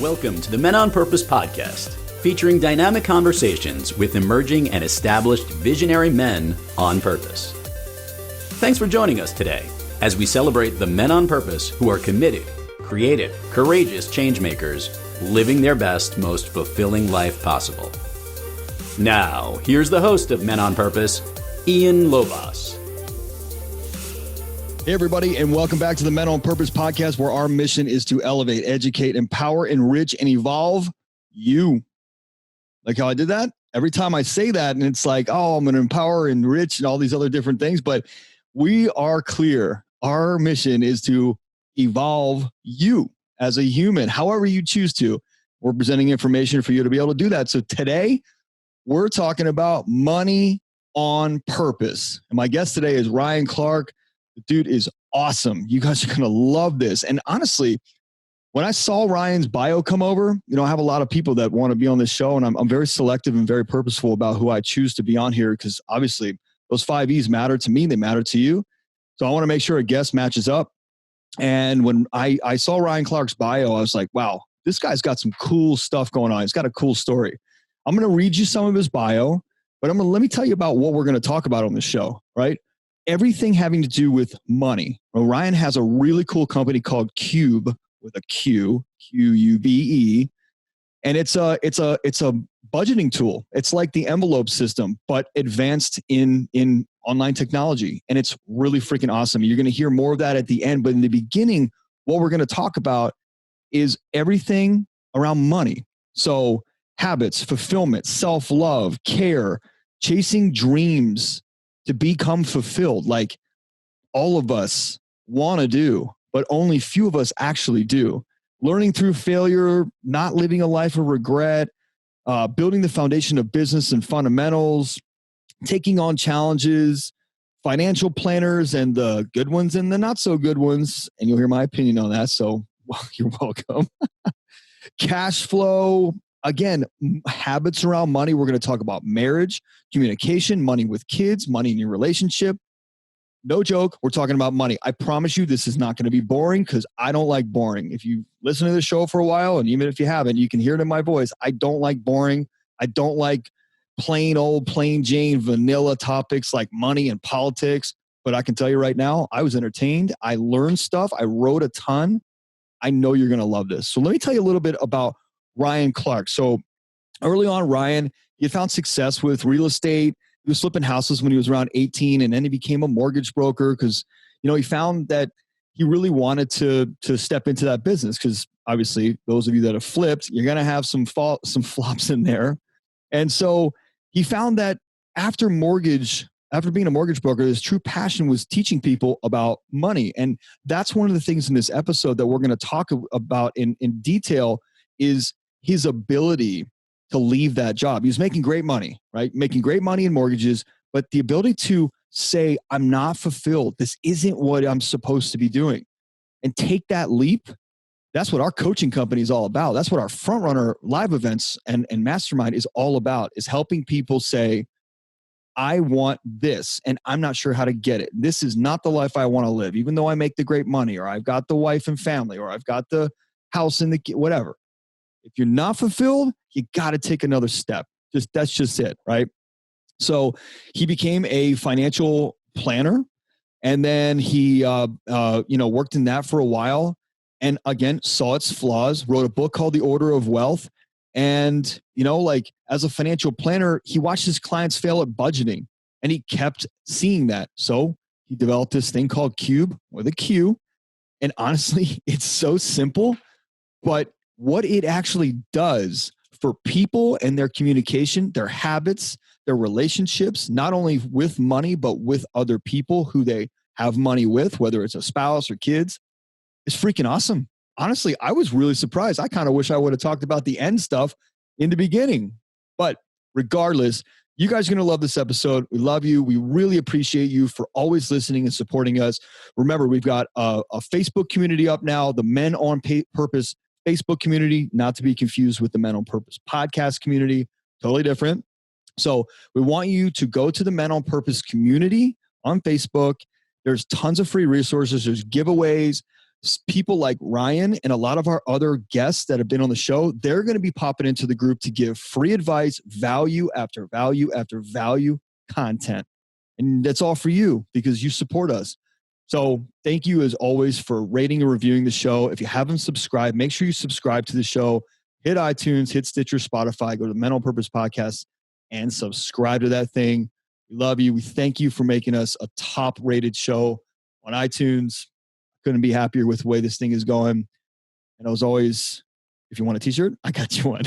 Welcome to the Men on Purpose podcast, featuring dynamic conversations with emerging and established visionary men on purpose. Thanks for joining us today as we celebrate the men on purpose who are committed, creative, courageous changemakers, living their best, most fulfilling life possible. Now, here's the host of Men on Purpose, Ian Lobas. Hey, everybody, and welcome back to the Men on Purpose podcast, where our mission is to elevate, educate, empower, enrich, and evolve you. Like how I did that? Every time I say that, and it's like, oh, I'm going to empower, enrich, and all these other different things. But we are clear. Our mission is to evolve you as a human, however you choose to. We're presenting information for you to be able to do that. So today, we're talking about money on purpose. And my guest today is Ryan Clark. The dude is awesome. You guys are going to love this. And honestly, when I saw Ryan's bio come over, I have a lot of people that want to be on this show, and I'm very selective and very purposeful about who I choose to be on here, because obviously those 5 E's matter to me. They matter to you. So I want to make sure a guest matches up. And when I saw Ryan Clark's bio, I was like, wow, this guy's got some cool stuff going on. He's got a cool story. I'm going to read you some of his bio, but let me tell you about what we're going to talk about on this show, right? Everything having to do with money. Well, Ryan has a really cool company called Qube, with a Q, Qube, and it's a budgeting tool. It's like the envelope system, but advanced in online technology, and it's really freaking awesome. You're going to hear more of that at the end, but in the beginning, what we're going to talk about is everything around money. So habits, fulfillment, self-love, care, chasing dreams to become fulfilled, like all of us want to do, but only few of us actually do. Learning through failure, not living a life of regret, building the foundation of business and fundamentals, taking on challenges, financial planners, and the good ones and the not so good ones. And you'll hear my opinion on that. So you're welcome. Cash flow. Again, habits around money. We're going to talk about marriage, communication, money with kids, money in your relationship. No joke, we're talking about money. I promise you this is not going to be boring, because I don't like boring. If you listen to the show for a while, and even if you haven't, you can hear it in my voice. I don't like boring. I don't like plain Jane vanilla topics like money and politics. But I can tell you right now, I was entertained. I learned stuff. I wrote a ton. I know you're going to love this. So let me tell you a little bit about Ryan Clark. So early on, Ryan, he had found success with real estate. He was flipping houses when he was around 18, and then he became a mortgage broker because, he found that he really wanted to step into that business, because obviously those of you that have flipped, you're going to have some flops in there. And so he found that after being a mortgage broker, his true passion was teaching people about money. And that's one of the things in this episode that we're going to talk about in detail, is his ability to leave that job. He was making great money, right? Making great money in mortgages, but the ability to say, I'm not fulfilled. This isn't what I'm supposed to be doing. And take that leap. That's what our coaching company is all about. That's what our Frontrunner live events and mastermind is all about, is helping people say, I want this, and I'm not sure how to get it. This is not the life I want to live, even though I make the great money, or I've got the wife and family, or I've got the house and the whatever. If you're not fulfilled, you got to take another step. That's just it, right? So he became a financial planner, and then he, worked in that for a while, and again saw its flaws. Wrote a book called The Order of Wealth, and as a financial planner, he watched his clients fail at budgeting, and he kept seeing that. So he developed this thing called Qube, with a Q, and honestly, it's so simple, but what it actually does for people and their communication, their habits, their relationships, not only with money, but with other people who they have money with, whether it's a spouse or kids, is freaking awesome. Honestly, I was really surprised. I kind of wish I would have talked about the end stuff in the beginning. But regardless, you guys are going to love this episode. We love you. We really appreciate you for always listening and supporting us. Remember, we've got a Facebook community up now, the Men on Purpose Facebook community, not to be confused with the Men on Purpose podcast community, totally different. So we want you to go to the Men on Purpose community on Facebook. There's tons of free resources. There's giveaways. people like Ryan and a lot of our other guests that have been on the show, they're going to be popping into the group to give free advice, value after value after value content. And that's all for you because you support us. So thank you as always for rating and reviewing the show. If you haven't subscribed, make sure you subscribe to the show. Hit iTunes, hit Stitcher, Spotify, go to the Mental Purpose Podcast and subscribe to that thing. We love you. We thank you for making us a top rated show on iTunes. Couldn't be happier with the way this thing is going. And as always, if you want a t-shirt, I got you one.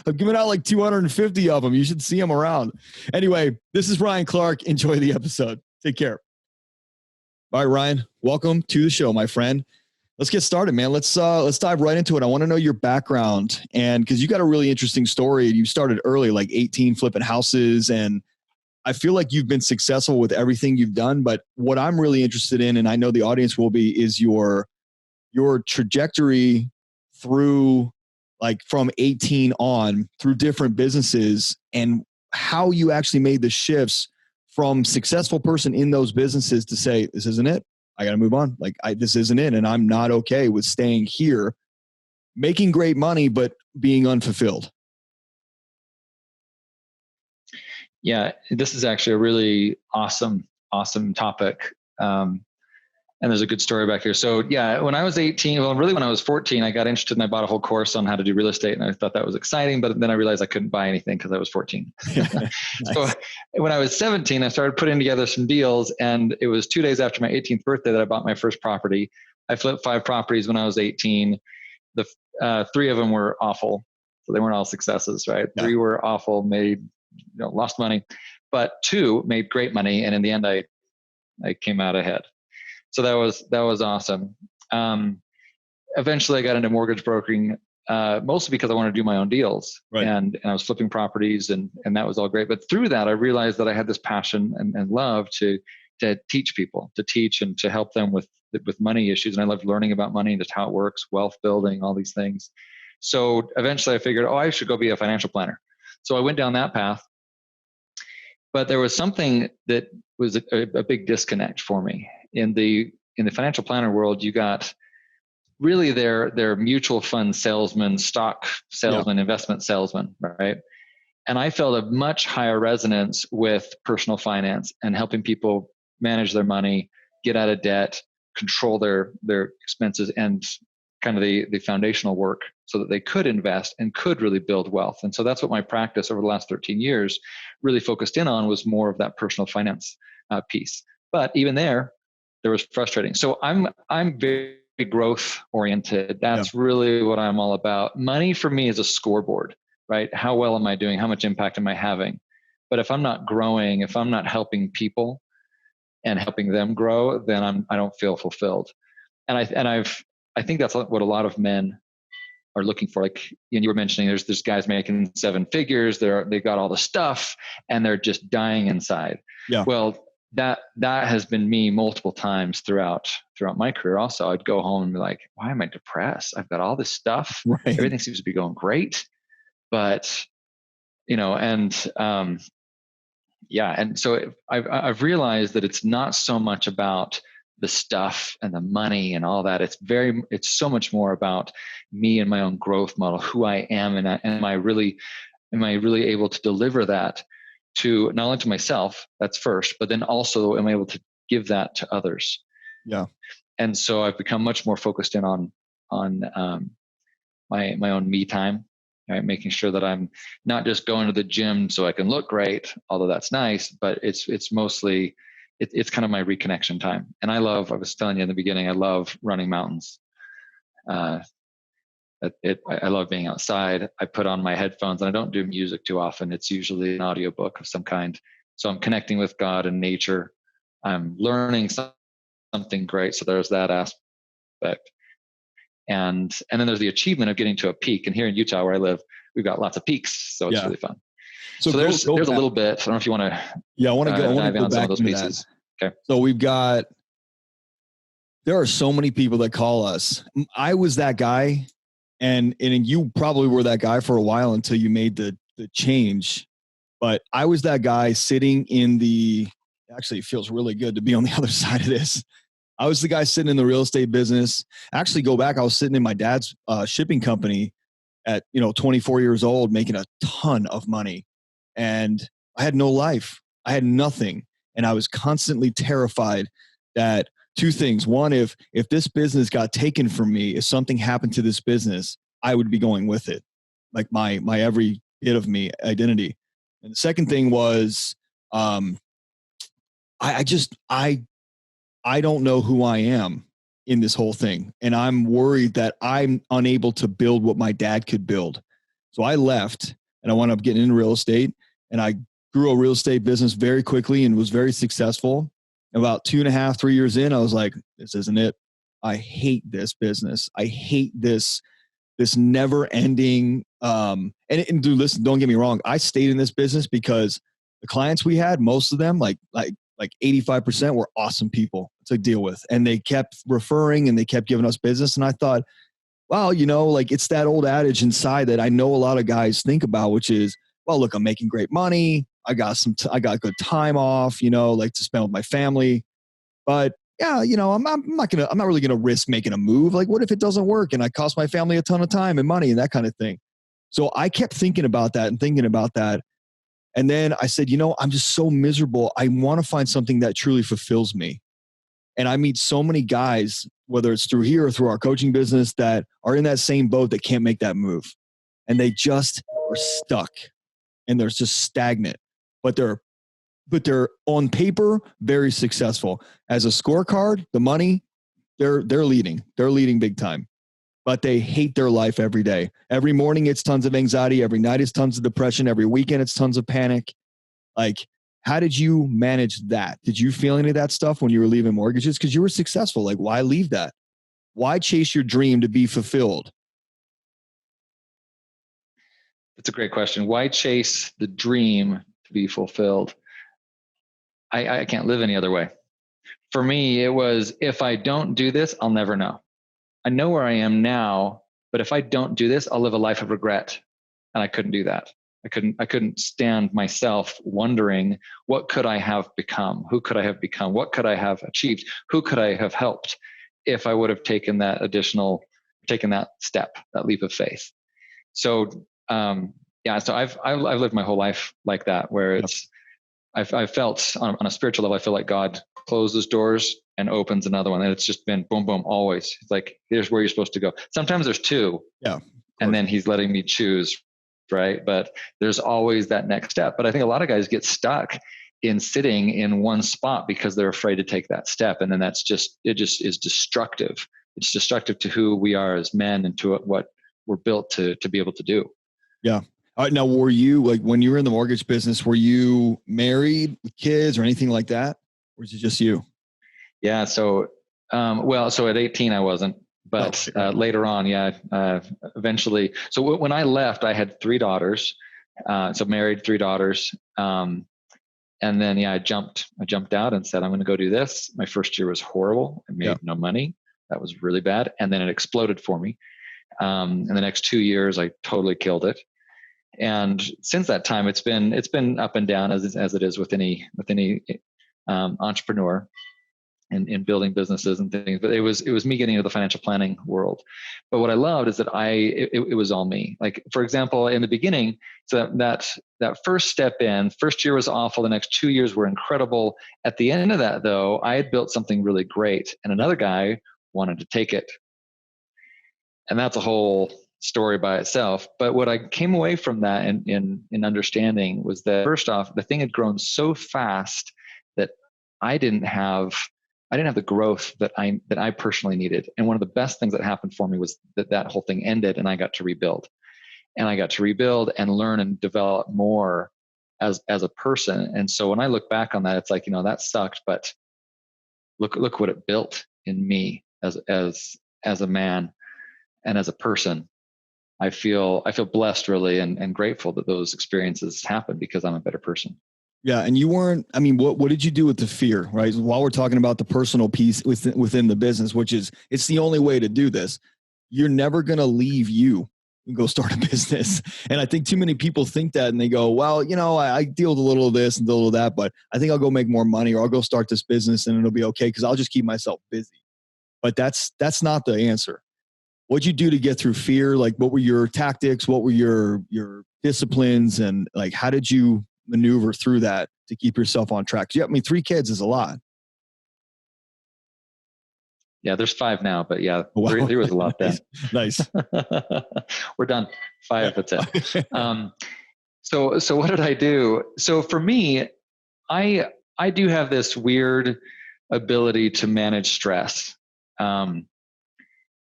I'm giving out like 250 of them. You should see them around. Anyway, this is Ryan Clark. Enjoy the episode. Take care. All right, Ryan, welcome to the show, my friend. Let's get started, man. Let's dive right into it. I want to know your background, and because you got a really interesting story. You started early, like 18, flipping houses, and I feel like you've been successful with everything you've done. But what I'm really interested in, and I know the audience will be, is your trajectory through, like from 18 on, through different businesses, and how you actually made the shifts from successful person in those businesses to say, this isn't it. I got to move on. Like this isn't it. And I'm not okay with staying here, making great money, but being unfulfilled. Yeah, this is actually a really awesome topic. And there's a good story back here. So yeah, when I was 18, well, really when I was 14, I got interested and I bought a whole course on how to do real estate. And I thought that was exciting, but then I realized I couldn't buy anything because I was 14. Nice. So when I was 17, I started putting together some deals, and it was 2 days after my 18th birthday that I bought my first property. I flipped 5 properties when I was 18. The 3 of them were awful. So they weren't all successes, right? Yeah. 3 were awful, lost money, but 2 made great money. And in the end, I came out ahead. So that was awesome. Eventually I got into mortgage brokering, mostly because I wanted to do my own deals, right. and I was flipping properties, and that was all great. But through that, I realized that I had this passion and love to teach people, to teach and to help them with money issues. And I loved learning about money and just how it works, wealth building, all these things. So eventually I figured, I should go be a financial planner. So I went down that path. But there was something that was a big disconnect for me. In the financial planner world, you got really their mutual fund salesmen, stock salesmen, investment salesmen, right? And I felt a much higher resonance with personal finance and helping people manage their money, get out of debt, control their expenses, and kind of the foundational work so that they could invest and could really build wealth. And so that's what my practice over the last 13 years really focused in on, was more of that personal finance piece. But even there was frustrating. So I'm very growth oriented. That's really what I'm all about. Money for me is a scoreboard, right? How well am I doing? How much impact am I having? But if I'm not growing, if I'm not helping people and helping them grow, then I don't feel fulfilled. And I think that's what a lot of men are looking for. Like you were mentioning, there's guys making 7 figures. They got all the stuff and they're just dying inside. Yeah. Well, that has been me multiple times throughout my career. Also, I'd go home and be like, why am I depressed? I've got all this stuff. Right. Everything seems to be going great, but and so I've realized that it's not so much about the stuff and the money and all that. It's so much more about me and my own growth model, who I am, and am I really able to deliver that to not only to myself, that's first, but then also am I able to give that to others. Yeah. And so I've become much more focused in on my own me time, right? Making sure that I'm not just going to the gym so I can look great, although that's nice, but it's mostly, it's kind of my reconnection time. And I was telling you in the beginning, I love running mountains. I love being outside. I put on my headphones, and I don't do music too often. It's usually an audiobook of some kind. So I'm connecting with God and nature. I'm learning something great. So there's that aspect. And then there's the achievement of getting to a peak. And here in Utah, where I live, we've got lots of peaks. So it's really fun. So there's a little bit. I don't know if you want to. Yeah, I want to go back some of those pieces. That. Okay. So there are so many people that call us. I was that guy. And you probably were that guy for a while until you made the change. But I was that guy sitting actually it feels really good to be on the other side of this. I was the guy sitting in the real estate business. Actually, go back. I was sitting in my dad's shipping company at 24 years old, making a ton of money, and I had no life. I had nothing, and I was constantly terrified that two things. One, if this business got taken from me, if something happened to this business, I would be going with it, like my every bit of me identity. And the second thing was, I don't know who I am in this whole thing. And I'm worried that I'm unable to build what my dad could build. So I left and I wound up getting into real estate, and I grew a real estate business very quickly and was very successful. About 2.5, 3 years in, I was like, this isn't it. I hate this business. I hate this never ending. And dude, listen, don't get me wrong. I stayed in this business because the clients we had, most of them, like 85% were awesome people to deal with. And they kept referring and they kept giving us business. And I thought, well, like it's that old adage inside that I know a lot of guys think about, which is, well, look, I'm making great money. I got good time off, like to spend with my family. But yeah, I'm not really going to risk making a move. Like, what if it doesn't work and I cost my family a ton of time and money and that kind of thing? So I kept thinking about that. And then I said, I'm just so miserable. I want to find something that truly fulfills me. And I meet so many guys, whether it's through here or through our coaching business, that are in that same boat that can't make that move. And they just are stuck and they're just stagnant. But they're on paper very successful. As a scorecard, the money, they're leading. They're leading big time. But they hate their life every day. Every morning it's tons of anxiety. Every night it's tons of depression. Every weekend it's tons of panic. Like, how did you manage that? Did you feel any of that stuff when you were leaving mortgages? Because you were successful. Like, why leave that? Why chase your dream to be fulfilled? That's a great question. Why chase the dream to be fulfilled? I can't live any other way. For me, it was, if I don't do this, I'll never know. I know where I am now, but if I don't do this, I'll live a life of regret. And I couldn't do that. I couldn't stand myself wondering, what could I have become? Who could I have become? What could I have achieved? Who could I have helped if I would have taken that step, that leap of faith? So, so I've lived my whole life like that, where I've felt on a spiritual level, I feel like God closes doors and opens another one. And it's just been boom, boom, always. It's like, here's where you're supposed to go. Sometimes there's two. Yeah. And then he's letting me choose, right? But there's always that next step. But I think a lot of guys get stuck in sitting in one spot because they're afraid to take that step. And then it just is destructive. It's destructive to who we are as men and to what we're built to be able to do. Yeah. All right. Now, were you, like, when you were in the mortgage business, were you married with kids or anything like that? Or is it just you? Yeah. So, so at 18, I wasn't, but later on, eventually. So when I left, I had 3 daughters. So married, 3 daughters. And then, I jumped out and said, I'm going to go do this. My first year was horrible. I made no money. That was really bad. And then it exploded for me. In the next 2 years, I totally killed it. And since that time, it's been up and down as it is with any entrepreneur in building businesses and things. But it was me getting into the financial planning world. But what I loved is that it was all me. Like, for example, in the beginning, so that first step in, first year was awful. The next 2 years were incredible. At the end of that, though, I had built something really great, and another guy wanted to take it. And that's a whole story by itself. But what I came away from that in understanding was that, first off, the thing had grown so fast that I didn't have the growth that I personally needed. And one of the best things that happened for me was that whole thing ended, and I got to rebuild. And I got to rebuild and learn and develop more as a person. And so when I look back on that, it's like, that sucked, but look what it built in me as a man and as a person. I feel blessed, really, and grateful that those experiences happened, because I'm a better person. Yeah. And you weren't, what did you do with the fear, right? While we're talking about the personal piece within the business, which is, it's the only way to do this. You're never going to leave you. and go start a business. And I think too many people think that and they go, well, I deal with a little of this and a little of that, but I think I'll go make more money or I'll go start this business and it'll be okay because I'll just keep myself busy. But that's not the answer. What'd you do to get through fear? Like, what were your tactics? What were your disciplines? And like, how did you maneuver through that to keep yourself on track? 'Cause 3 kids is a lot. Yeah, there's 5 now, but yeah, wow. 3 was a lot then. Nice. We're done. 5, that's it. So what did I do? So for me, I do have this weird ability to manage stress.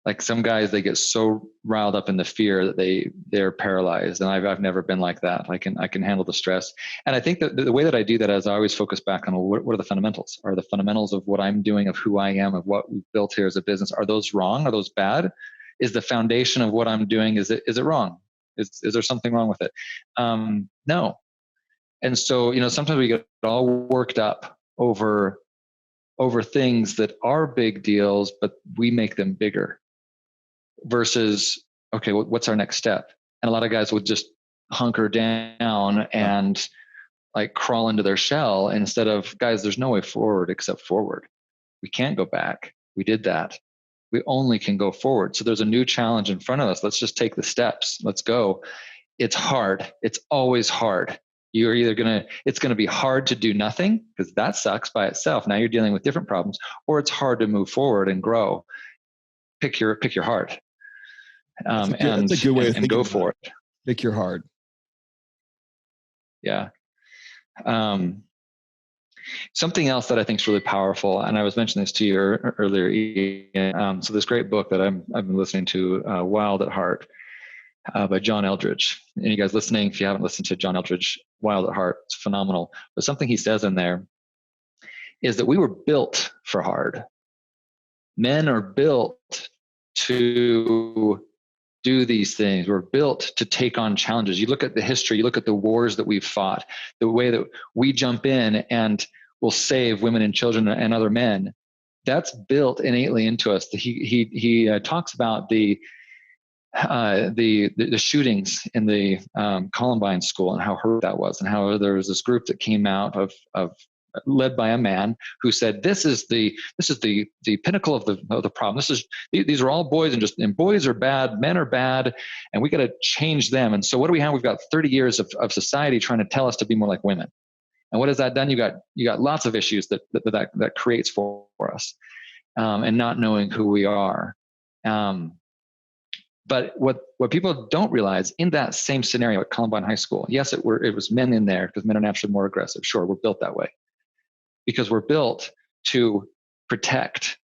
Like some guys, they get so riled up in the fear that they're paralyzed. And I've never been like that. I can handle the stress. And I think that the way that I do that is I always focus back on what are the fundamentals? Are the fundamentals of what I'm doing, of who I am, of what we've built here as a business, are those wrong? Are those bad? Is the foundation of what I'm doing, is it wrong? Is there something wrong with it? No. And so, sometimes we get all worked up over things that are big deals, but we make them bigger. Versus, okay, what's our next step? And a lot of guys would just hunker down and like crawl into their shell instead of, guys, there's no way forward except forward. We can't go back. We did that. We only can go forward. So there's a new challenge in front of us. Let's just take the steps. Let's go. It's hard. It's always hard. You're either it's going to be hard to do nothing because that sucks by itself. Now you're dealing with different problems, or it's hard to move forward and grow. Pick your heart. That's a good way and go for it. Pick your heart. Yeah. Something else that I think is really powerful, and I was mentioning this to you earlier, Ian. So this great book that I've been listening to, Wild at Heart, by John Eldredge. And you guys listening, if you haven't listened to John Eldredge, Wild at Heart, it's phenomenal. But something he says in there is that we were built for hard. Men are built to do these things. We're built to take on challenges. You look at the history, you look at the wars that we've fought, the way that we jump in and will save women and children and other men. That's built innately into us. He talks about the shootings in the Columbine school and how hurt that was, and how there was this group that came out of led by a man who said, this is the pinnacle of the problem. These are all boys, and boys are bad, men are bad, and we got to change them. And so what do we have? We've got 30 years of society trying to tell us to be more like women. And what has that done? You got lots of issues that creates for us, and not knowing who we are. But what people don't realize, in that same scenario at Columbine High School, yes, it was men in there because men are naturally more aggressive. Sure, we're built that way because we're built to protect.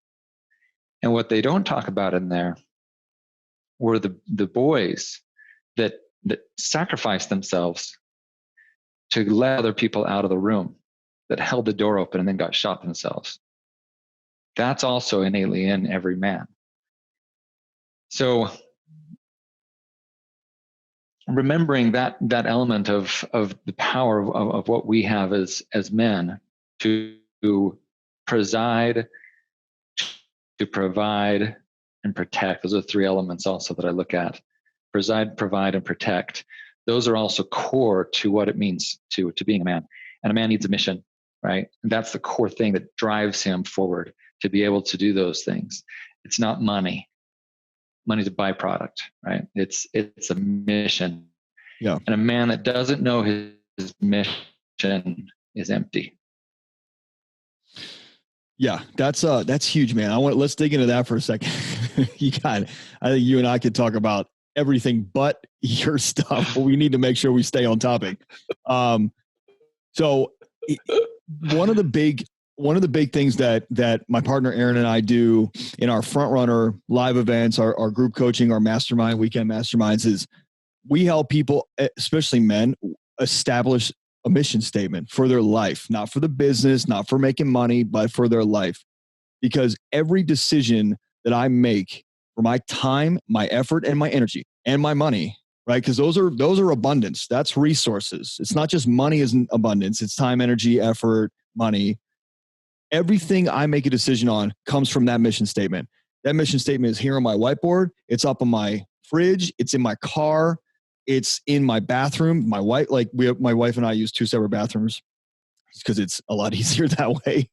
And what they don't talk about in there were the boys that sacrificed themselves to let other people out of the room, that held the door open and then got shot themselves. That's also innately in every man. So remembering that element of the power of what we have as men to preside, to provide, and protect. Those are the 3 elements also that I look at. Preside, provide, and protect. Those are also core to what it means to being a man. And a man needs a mission, right? And that's the core thing that drives him forward, to be able to do those things. It's not money. Money's a byproduct, right? It's a mission. Yeah. And a man that doesn't know his mission is empty. Yeah, that's huge, man. Let's dig into that for a second. I think you and I could talk about everything but your stuff, but we need to make sure we stay on topic. So one of the big things that my partner Aaron and I do in our front runner live events, our group coaching, our mastermind, weekend masterminds, is we help people, especially men, establish a mission statement for their life, not for the business, not for making money, but for their life. Because every decision that I make for my time, my effort, and my energy and my money, right? Because those are abundance. That's resources. It's not just money isn't abundance. It's time, energy, effort, money. Everything I make a decision on comes from that mission statement. That mission statement is here on my whiteboard. It's up on my fridge. It's in my car. It's in my bathroom. My wife, my wife and I use 2 separate bathrooms because it's a lot easier that way.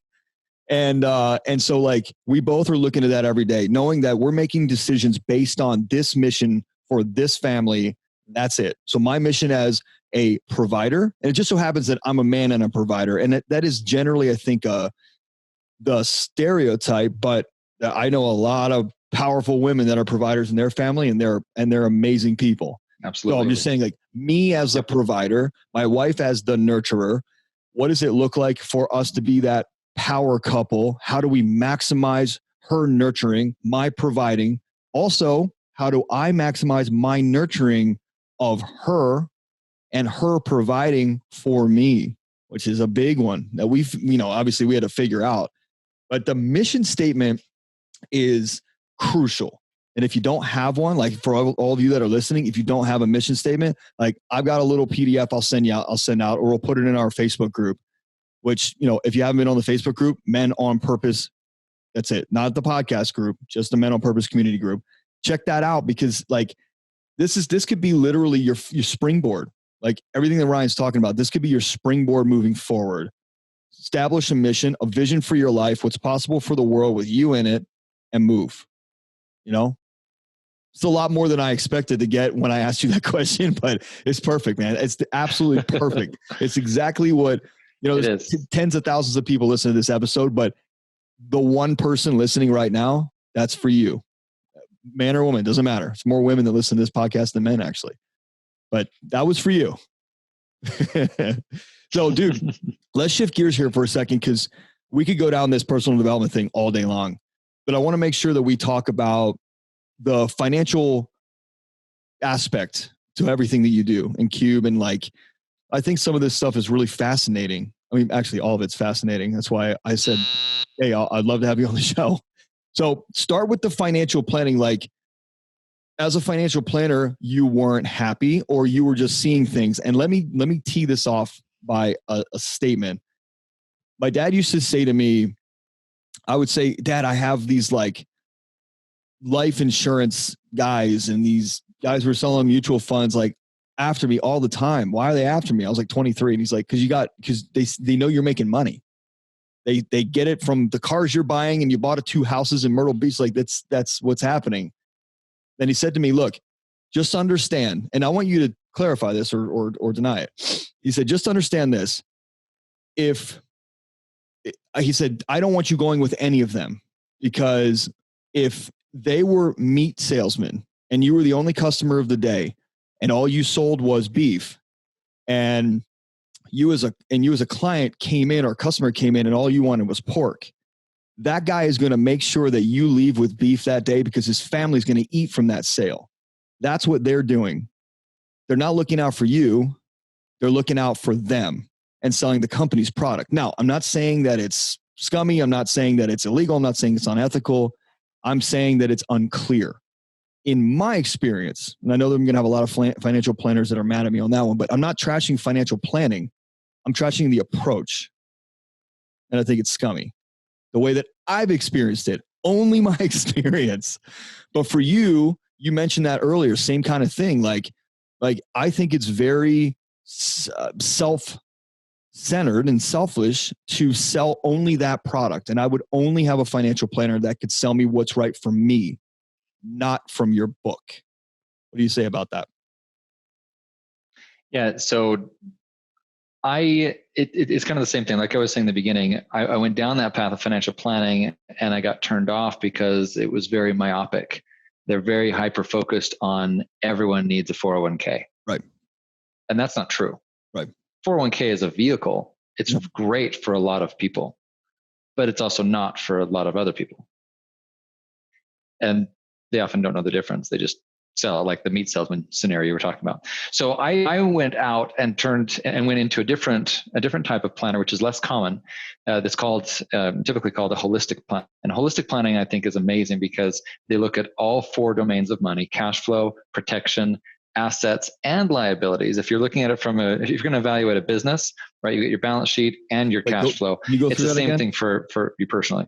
And so like we both are looking at that every day, knowing that we're making decisions based on this mission for this family. That's it. So my mission as a provider, and it just so happens that I'm a man and a provider. And that is generally, I think, the stereotype, but I know a lot of powerful women that are providers in their family, and they're amazing people. Absolutely. So I'm just saying, like, me as a provider, my wife as the nurturer, what does it look like for us to be that power couple? How do we maximize her nurturing, my providing? Also, how do I maximize my nurturing of her and her providing for me, which is a big one that we've, obviously we had to figure out. But the mission statement is crucial. And if you don't have one, like for all of you that are listening, if you don't have a mission statement, like I've got a little PDF I'll send out, or we'll put it in our Facebook group, which, if you haven't been on the Facebook group, Men on Purpose, that's it. Not the podcast group, just the Men on Purpose community group. Check that out, because like this could be literally your springboard. Like everything that Ryan's talking about, this could be your springboard moving forward. Establish a mission, a vision for your life, what's possible for the world with you in it, and move. It's a lot more than I expected to get when I asked you that question, but it's perfect, man. It's absolutely perfect. It's exactly what, there's tens of thousands of people listening to this episode, but the one person listening right now, that's for you. Man or woman, doesn't matter. It's more women that listen to this podcast than men, actually. But that was for you. So, dude, let's shift gears here for a second, because we could go down this personal development thing all day long. But I want to make sure that we talk about the financial aspect to everything that you do in Qube. And like, I think some of this stuff is really fascinating. I mean, actually, all of it's fascinating. That's why I said, hey, I'd love to have you on the show. So start with the financial planning. Like, as a financial planner, you weren't happy, or you were just seeing things. And let me tee this off by a statement. My dad used to say to me, I would say, Dad, I have these like life insurance guys, and these guys were selling mutual funds like after me all the time. Why are they after me? I was like 23. And he's like, because they know you're making money. They get it from the cars you're buying, and you bought 2 houses in Myrtle Beach. Like that's what's happening. Then he said to me, look, just understand, and I want you to clarify this or deny it. He said, just understand this. He said, I don't want you going with any of them, because if they were meat salesmen and you were the only customer of the day, and all you sold was beef, and you as a client came in, or customer came in, and all you wanted was pork, that guy is going to make sure that you leave with beef that day, because his family's going to eat from that sale. That's what they're doing. They're not looking out for you. They're looking out for them and selling the company's product. Now, I'm not saying that it's scummy. I'm not saying that it's illegal. I'm not saying it's unethical. I'm saying that it's unclear. In my experience, and I know that I'm going to have a lot of financial planners that are mad at me on that one, but I'm not trashing financial planning. I'm trashing the approach. And I think it's scummy. The way that I've experienced it, only my experience. But for you, you mentioned that earlier, same kind of thing. Like I think it's very self-centered and selfish to sell only that product. And I would only have a financial planner that could sell me what's right for me, not from your book. What do you say about that? Yeah. So it's kind of the same thing. Like I was saying in the beginning, I went down that path of financial planning, and I got turned off because it was very myopic. They're very hyper-focused on everyone needs a 401k. Right. And that's not true. Right. 401k is a vehicle. It's great for a lot of people, but it's also not for a lot of other people. And they often don't know the difference. They just sell, like the meat salesman scenario you were talking about. So I went out and went into a different type of planner, which is less common. That's typically called a holistic plan. And holistic planning, I think, is amazing because they look at all 4 domains of money: cash flow, protection, assets, and liabilities. If you're looking at it if you're going to evaluate a business, right, you get your balance sheet and your cash flow. It's the same thing for you personally.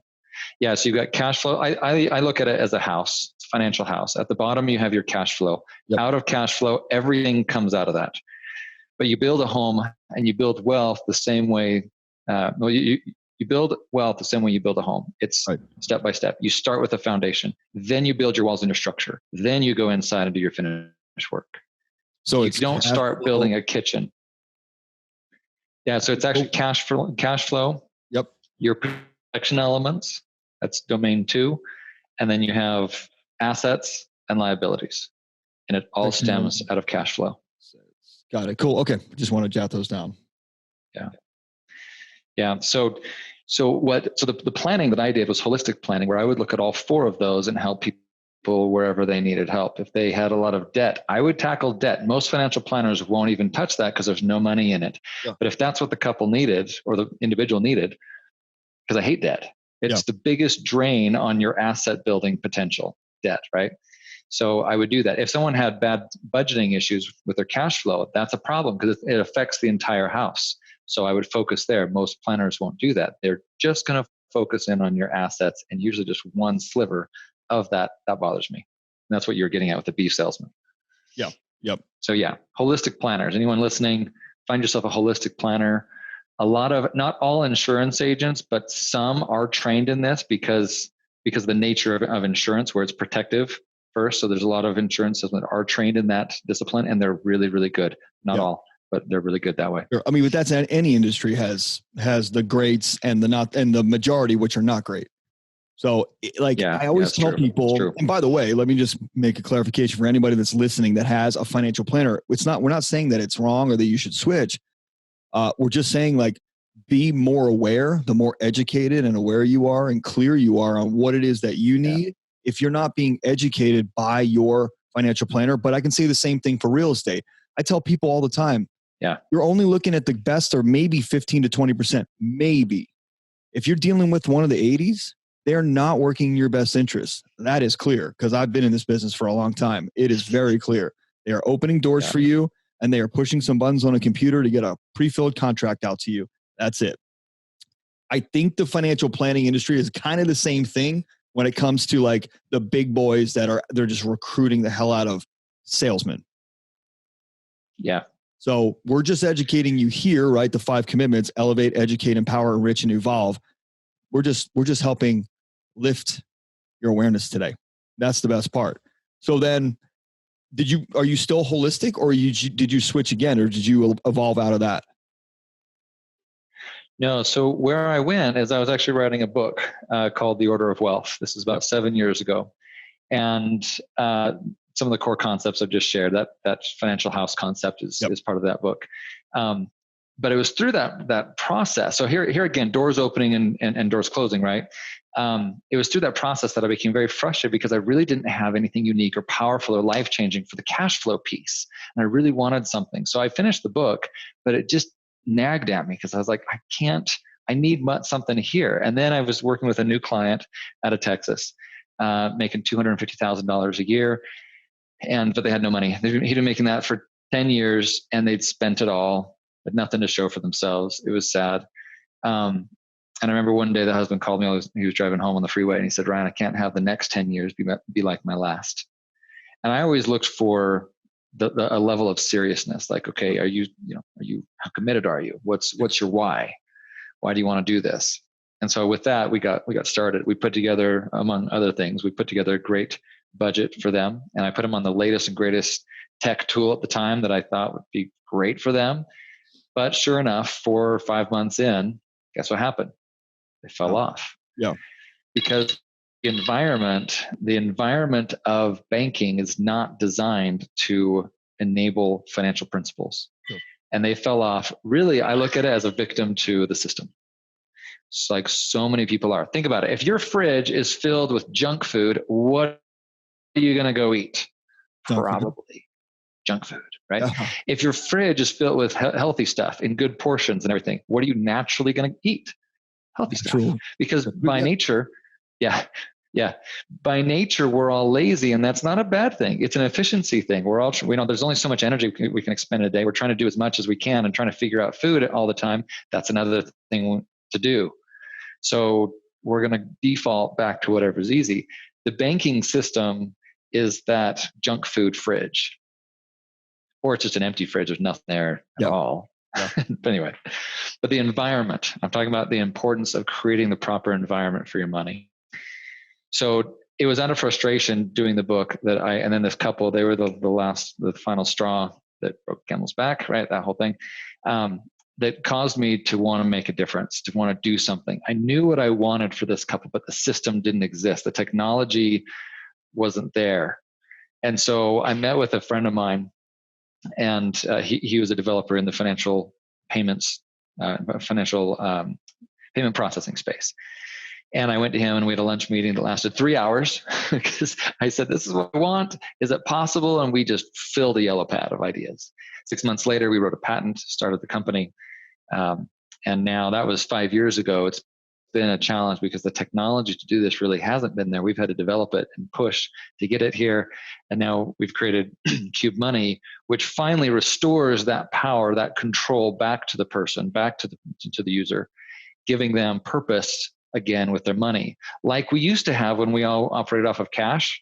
Yeah. So you've got cash flow. I look at it as a house, it's a financial house. At the bottom, you have your cash flow. Yep. Out of cash flow, everything comes out of that. But you build a home and you build wealth the same way. You build wealth the same way you build a home. It's right. Step by step. You start with a foundation, then you build your walls and your structure. Then you go inside and do your finished work. So you don't start building a kitchen. Yeah. So it's actually cash flow. Yep. Your protection elements. That's domain 2. And then you have assets and liabilities. And it all stems out of cash flow. Got it. Cool. Okay. Just want to jot those down. Yeah. Yeah. So the planning that I did was holistic planning, where I would look at all 4 of those and help people wherever they needed help. If they had a lot of debt, I would tackle debt. Most financial planners won't even touch that because there's no money in it. Yeah. But if that's what the couple needed or the individual needed, because I hate debt, it's the biggest drain on your asset building potential, debt, right? So I would do that. If someone had bad budgeting issues with their cash flow, that's a problem because it affects the entire house. So I would focus there. Most planners won't do that. They're just going to focus in on your assets, and usually just one sliver of that bothers me. And that's what you're getting at with the beef salesman. Yeah. Yep. So yeah, holistic planners. Anyone listening, find yourself a holistic planner. Not all insurance agents, but some are trained in this because of the nature of insurance, where it's protective first. So there's a lot of insurance salesmen that are trained in that discipline, and they're really, really good. Not all, but they're really good that way. Sure. I mean, but that's any industry has the greats and the majority, which are not great. So I always tell people, and by the way, let me just make a clarification for anybody that's listening that has a financial planner. We're not saying that it's wrong or that you should switch. We're just saying be more aware, the more educated and aware you are and clear you are on what it is that you need. Yeah. If you're not being educated by your financial planner, but I can say the same thing for real estate. I tell people all the time, you're only looking at the best or maybe 15 to 20%, maybe. If you're dealing with one of the 80s, they're not working in your best interest. That is clear because I've been in this business for a long time. It is very clear. They are opening doors for you, and they are pushing some buttons on a computer to get a pre-filled contract out to you. That's it. I think the financial planning industry is kind of the same thing when it comes to the big boys they're just recruiting the hell out of salesmen. Yeah. So we're just educating you here, right? The 5 commitments: elevate, educate, empower, enrich, and evolve. We're just helping lift your awareness today. That's the best part. So then are you still holistic, or did you switch again, or did you evolve out of that? No. So where I went is I was actually writing a book called The Order of Wealth. This is about 7 years ago. And some of the core concepts I've just shared, that financial house concept is part of that book. But it was through that process. So here again, doors opening and doors closing, right? It was through that process that I became very frustrated because I really didn't have anything unique or powerful or life-changing for the cash flow piece. And I really wanted something. So I finished the book, but it just nagged at me because I was like, I need something here. And then I was working with a new client out of Texas, making $250,000 a year. But they had no money. He'd been making that for 10 years and they'd spent it all, but nothing to show for themselves. It was sad. And I remember one day the husband called me. He was driving home on the freeway and he said, "Ryan, I can't have the next 10 years be like my last." And I always looked for a level of seriousness. Like, okay, how committed are you? What's your why? Why do you want to do this? And so with that, we got started. We put together, among other things, a great budget for them. And I put them on the latest and greatest tech tool at the time that I thought would be great for them. But sure enough, 4 or 5 months in, guess what happened? They fell off. Yeah. Because the environment of banking is not designed to enable financial principles. Sure. And they fell off. Really, I look at it as a victim to the system. It's like so many people are. Think about it. If your fridge is filled with junk food, what are you going to go eat? Probably junk food, right? Uh-huh. If your fridge is filled with healthy stuff in good portions and everything, what are you naturally going to eat? Healthy stuff. True. Because by nature, by nature, we're all lazy, and that's not a bad thing. It's an efficiency thing. There's only so much energy we can expend a day. We're trying to do as much as we can and trying to figure out food all the time. That's another thing to do. So we're going to default back to whatever's easy. The banking system is that junk food fridge, or it's just an empty fridge. There's nothing there at all. Yeah. But anyway, but the environment, I'm talking about the importance of creating the proper environment for your money. So it was out of frustration doing the book and then this couple, they were the final straw that broke camel's back, right? That whole thing. That caused me to want to make a difference, to want to do something. I knew what I wanted for this couple, but the system didn't exist. The technology wasn't there. And so I met with a friend of mine, and he was a developer in the financial payment processing space. And I went to him and we had a lunch meeting that lasted 3 hours because I said, this is what I want. Is it possible? And we just filled a yellow pad of ideas. 6 months later, we wrote a patent, started the company. And now that was 5 years ago. It's been a challenge because the technology to do this really hasn't been there. We've had to develop it and push to get it here. And now we've created Qube Money, which finally restores that power, that control back to the person, back to the user, giving them purpose again with their money. Like we used to have when we all operated off of cash,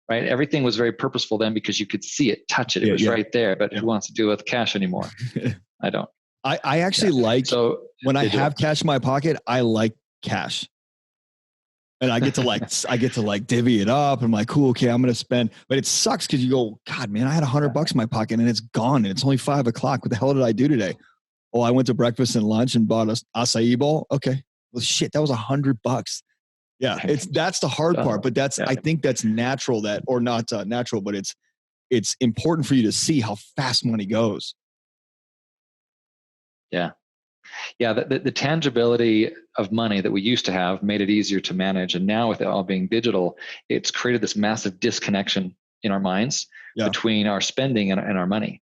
right? Everything was very purposeful then because you could see it, touch it. It was right there. But who wants to deal with cash anymore? I don't. I actually when I have cash in my pocket, I like cash. And I get to like divvy it up. I'm like, cool, okay, I'm going to spend. But it sucks because you go, God, man, I had $100 in my pocket and it's gone. And it's only 5 o'clock. What the hell did I do today? Oh, I went to breakfast and lunch and bought a acai bowl. Okay. Well, shit, that was $100. Yeah. That's the hard part, but I think that's natural or not natural, but it's important for you to see how fast money goes. Yeah. Yeah. The tangibility of money that we used to have made it easier to manage. And now with it all being digital, it's created this massive disconnection in our minds between our spending and our money.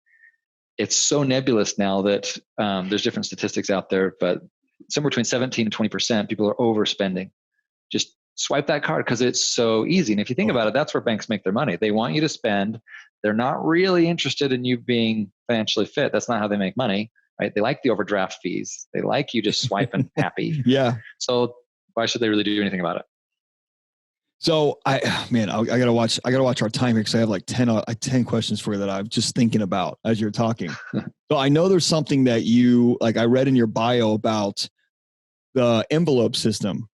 It's so nebulous now that there's different statistics out there, but somewhere between 17 and 20% people are overspending. Just swipe that card because it's so easy. And if you think about it, that's where banks make their money. They want you to spend. They're not really interested in you being financially fit. That's not how they make money, right? They like the overdraft fees. They like you just swiping happy. Yeah. So why should they really do anything about it? So I gotta watch our time here because I have like 10 questions for you that I'm just thinking about as you're talking. So I know there's something that you, like I read in your bio about the envelope system.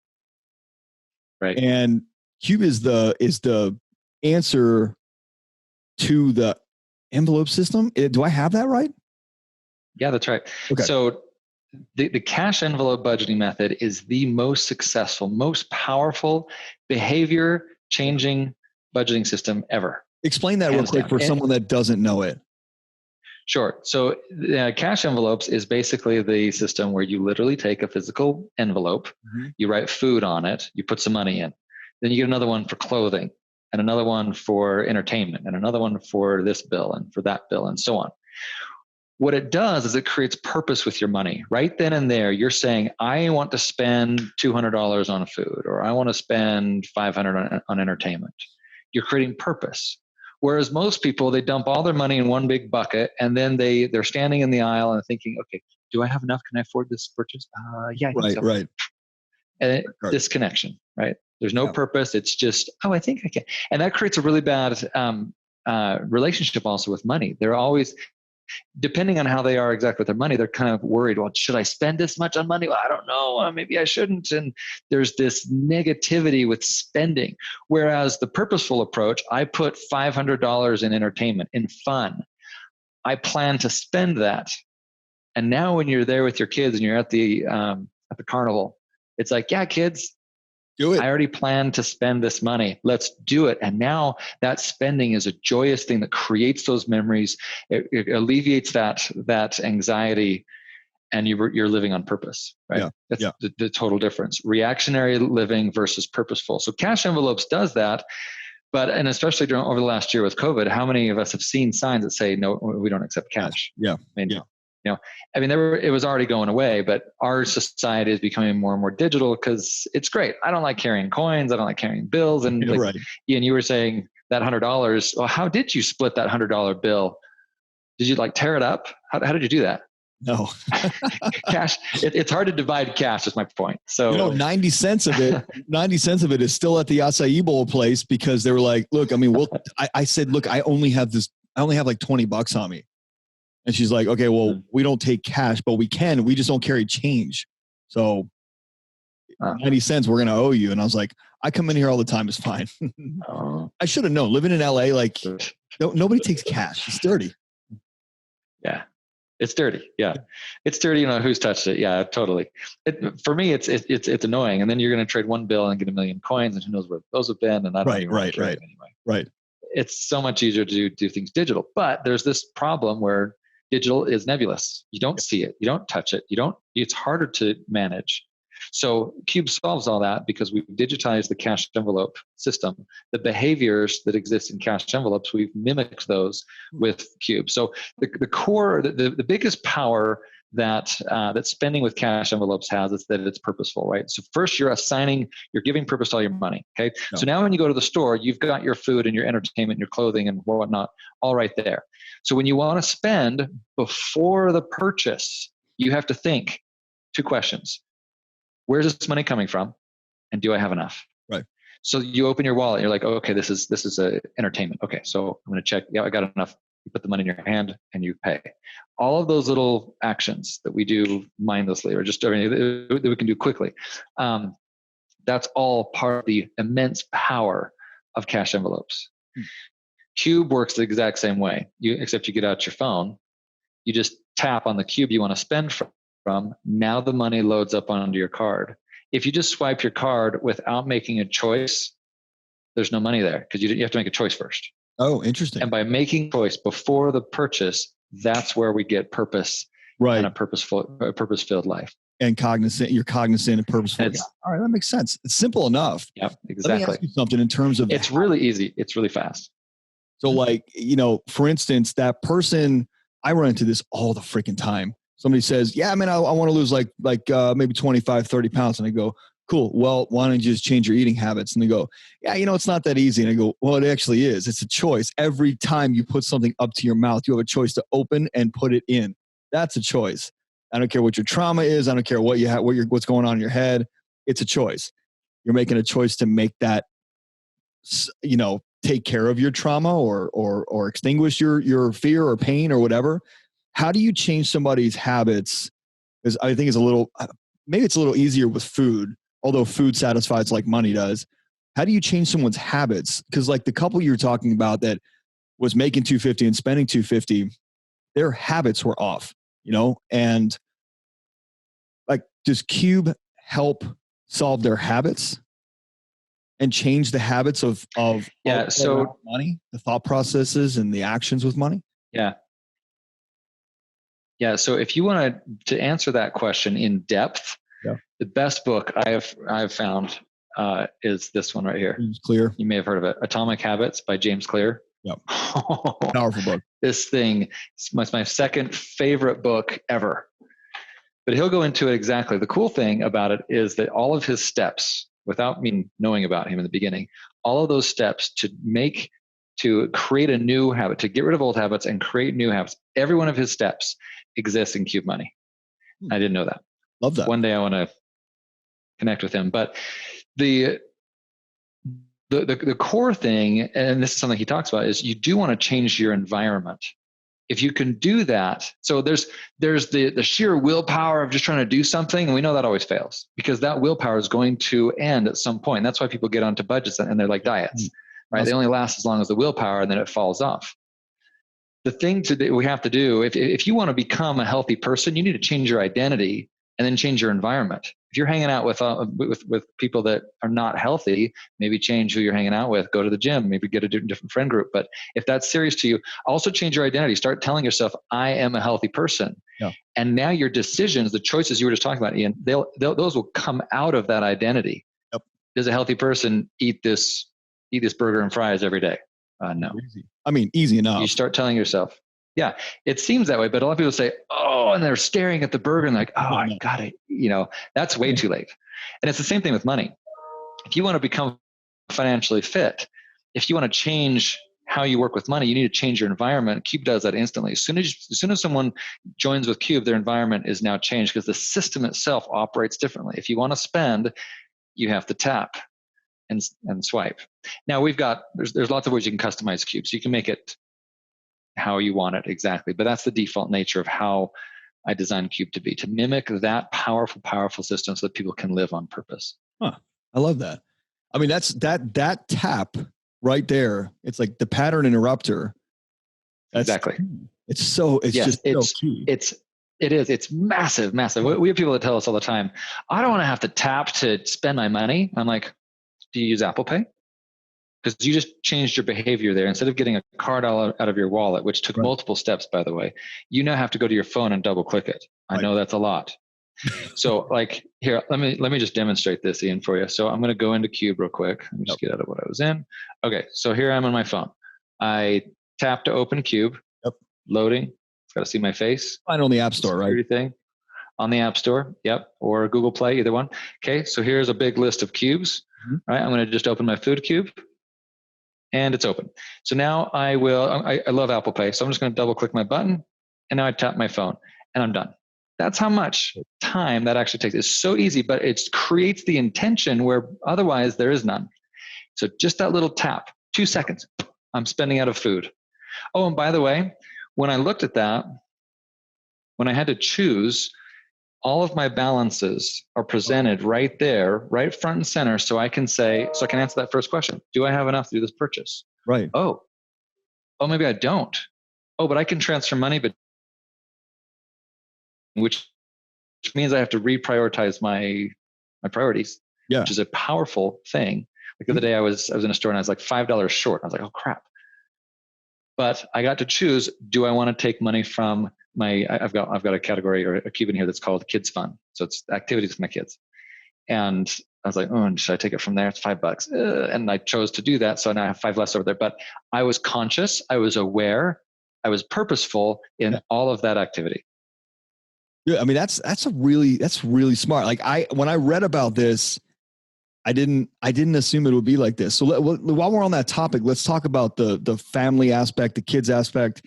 Right. And Qube is the answer to the envelope system. Do I have that right? Yeah, that's right. Okay. So the cash envelope budgeting method is the most successful, most powerful behavior changing budgeting system ever. Explain that real quick for someone that doesn't know it. Sure. So cash envelopes is basically the system where you literally take a physical envelope, you write food on it, you put some money in, then you get another one for clothing and another one for entertainment and another one for this bill and for that bill and so on. What it does is it creates purpose with your money. Right then and there, you're saying, I want to spend $200 on food, or I want to spend $500 on entertainment. You're creating purpose. Whereas most people, they dump all their money in one big bucket, and then they're standing in the aisle and thinking, okay, do I have enough? Can I afford this purchase? Yeah, I think so. Right. And disconnection, right? There's no purpose. It's just, I think I can. And that creates a really bad relationship also with money. They're always, depending on how they are exactly with their money, they're kind of worried, well, should I spend this much on money? Well, I don't know. Maybe I shouldn't. And there's this negativity with spending. Whereas the purposeful approach, I put $500 in entertainment, in fun. I plan to spend that. And now when you're there with your kids and you're at the carnival, it's like, yeah, kids, do it. I already planned to spend this money. Let's do it. And now that spending is a joyous thing that creates those memories. It alleviates that anxiety, and you're living on purpose, right? That's the total difference. Reactionary living versus purposeful. So cash envelopes does that. And especially over the last year with COVID, how many of us have seen signs that say, no, we don't accept cash? Yeah. It was already going away, but our society is becoming more and more digital because it's great. I don't like carrying coins. I don't like carrying bills. And Ian, you were saying that $100. Well, how did you split that $100 bill? Did you tear it up? How did you do that? No. Cash, it's hard to divide cash is my point. So 90 cents of it is still at the acai bowl place because they were like, look, I mean, I said, look, I only have like $20 on me. And she's like, okay, well, we don't take cash, but we just don't carry change. So 90 cents, we're going to owe you. And I was like, I come in here all the time. It's fine. I should have known. Living in LA, like nobody takes cash. It's dirty. Yeah. It's dirty. Yeah. It's dirty. You know, who's touched it? Yeah, totally. For me, it's annoying. And then you're going to trade one bill and get 1 million coins and who knows where those have been. And I don't even trade them anyway. Right. It's so much easier to do things digital, but there's this problem where digital is nebulous. You don't see it. You don't touch it. It's harder to manage. So Qube solves all that because we've digitized the cash envelope system. The behaviors that exist in cash envelopes, we've mimicked those with Qube. So the core, the biggest power that spending with cash envelopes has is that it's purposeful, right? So first you're giving purpose to all your money, okay? No. So now when you go to the store, you've got your food and your entertainment, and your clothing and whatnot, all right there. So when you want to spend before the purchase, you have to think 2 questions. Where's this money coming from? And do I have enough? Right. So you open your wallet, you're like, oh, okay, this is a entertainment. Okay, so I'm going to check. Yeah, I got enough. You put the money in your hand and you pay. All of those little actions that we do mindlessly or just that we can do quickly, that's all part of the immense power of cash envelopes. Qube works the exact same way, except you get out your phone, you just tap on the Qube you want to spend from. Now the money loads up onto your card. If you just swipe your card without making a choice, there's no money there because you have to make a choice first. Oh, interesting. And by making choice before the purchase, that's where we get purpose and a purpose-filled life. And you're cognizant and purposeful. All right, that makes sense. It's simple enough. Yeah, exactly. Let me ask you something in terms of it's really easy. It's really fast. So like, for instance, that person, I run into this all the freaking time. Somebody says, yeah, man, I want to lose like maybe 25, 30 pounds. And I go, cool. Well, why don't you just change your eating habits? And they go, yeah, it's not that easy. And I go, well, it actually is. It's a choice. Every time you put something up to your mouth, you have a choice to open and put it in. That's a choice. I don't care what your trauma is. I don't care what you have, what's going on in your head. It's a choice. You're making a choice to make that, take care of your trauma or extinguish your fear or pain or whatever. How do you change somebody's habits? Because I think maybe it's a little easier with food, although food satisfies like money does. How do you change someone's habits? Because like the couple you were talking about that was making $250 and spending $250, their habits were off, and like, does Qube help solve their habits and change the habits of money, the thought processes and the actions with money? Yeah. So if you want to answer that question in depth, the best book I've found is this one right here. James Clear. You may have heard of it. Atomic Habits by James Clear. Yep. Powerful book. This thing is my second favorite book ever. But he'll go into it exactly. The cool thing about it is that all of his steps, without me knowing about him in the beginning, all of those steps to create a new habit, to get rid of old habits and create new habits, every one of his steps exists in Qube Money. I didn't know that. Love that. One day I want to connect with him. But the core thing, and this is something he talks about, is you do want to change your environment. If you can do that, so there's the sheer willpower of just trying to do something, and we know that always fails because that willpower is going to end at some point. That's why people get onto budgets and they're like diets, right? They only last as long as the willpower, and then it falls off. The thing we have to do, if you want to become a healthy person, you need to change your identity and then change your environment. If you're hanging out with people that are not healthy, maybe change who you're hanging out with. Go to the gym, maybe get a different friend group. But if that's serious to you, also change your identity. Start telling yourself, I am a healthy person. Yeah. And now your decisions, the choices you were just talking about, Ian, those will come out of that identity. Yep. Does a healthy person eat this burger and fries every day? No. Easy. I mean, easy enough. You start telling yourself, yeah, it seems that way, but a lot of people say, oh, and they're staring at the burger and like, oh, I got it. That's way too late. And it's the same thing with money. If you want to become financially fit, if you want to change how you work with money, you need to change your environment. Qube does that instantly. As soon as someone joins with Qube, their environment is now changed because the system itself operates differently. If you want to spend, you have to tap and swipe. Now there's lots of ways you can customize Qube. So you can make it how you want it exactly, but that's the default nature of how I designed Qube to be, to mimic that powerful system so that people can live on purpose. Huh. I love that. I mean, that's that tap right there. It's like the pattern interrupter. Exactly. It's so key. It's massive. We have people that tell us all the time, I don't want to have to tap to spend my money. I'm like, do you use Apple Pay? Because you just changed your behavior there. Instead of getting a card out of your wallet, which took multiple steps, by the way, you now have to go to your phone and double click it. I know that's a lot. So like here, let me just demonstrate this, Ian, for you. So I'm going to go into Qube real quick. Let me just get out of what I was in. Okay. So here I'm on my phone. I tap to open Qube. Yep. Loading. It's got to see my face. Find on the App Store, right? Thing. On the App Store. Yep. Or Google Play, either one. Okay. So here's a big list of cubes. Mm-hmm. Right. I'm going to just open my food cube. And it's open. So now I love Apple Pay. So I'm just going to double click my button and now I tap my phone and I'm done. That's how much time that actually takes. It's so easy, but it creates the intention where otherwise there is none. So just that little tap, 2 seconds, I'm spending out of food. Oh, and by the way, when I looked at that, when I had to choose, all of my balances are presented right there, right front and center. So I can answer that first question. Do I have enough to do this purchase? Right. Oh, maybe I don't. Oh, but I can transfer money, which means I have to reprioritize my priorities, which is a powerful thing. Like the other day I was in a store and I was like $5 short. I was like, oh crap. But I got to choose, do I want to take money from I've got a category or a Qube in here that's called Kids Fun. So it's activities with my kids. And I was like, oh, should I take it from there? It's $5. And I chose to do that. So now I have 5 less over there. But I was conscious, I was aware, I was purposeful in all of that activity. Yeah, I mean, that's really smart. Like when I read about this, I didn't assume it would be like this. So while we're on that topic, let's talk about the family aspect, the kids aspect.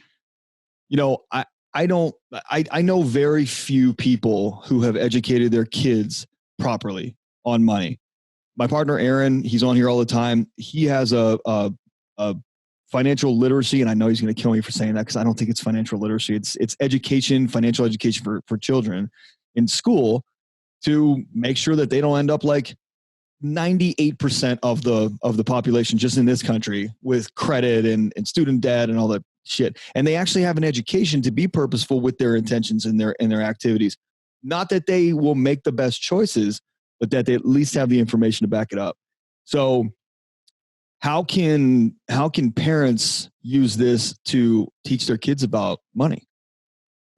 You know, I know very few people who have educated their kids properly on money. My partner, Aaron, he's on here all the time. He has a financial literacy, and I know he's going to kill me for saying that because I don't think it's financial literacy. It's education, financial education for children in school to make sure that they don't end up like 98% of the population just in this country with credit and student debt and all that shit. And they actually have an education to be purposeful with their intentions and their activities. Not that they will make the best choices, but that they at least have the information to back it up. So how can parents use this to teach their kids about money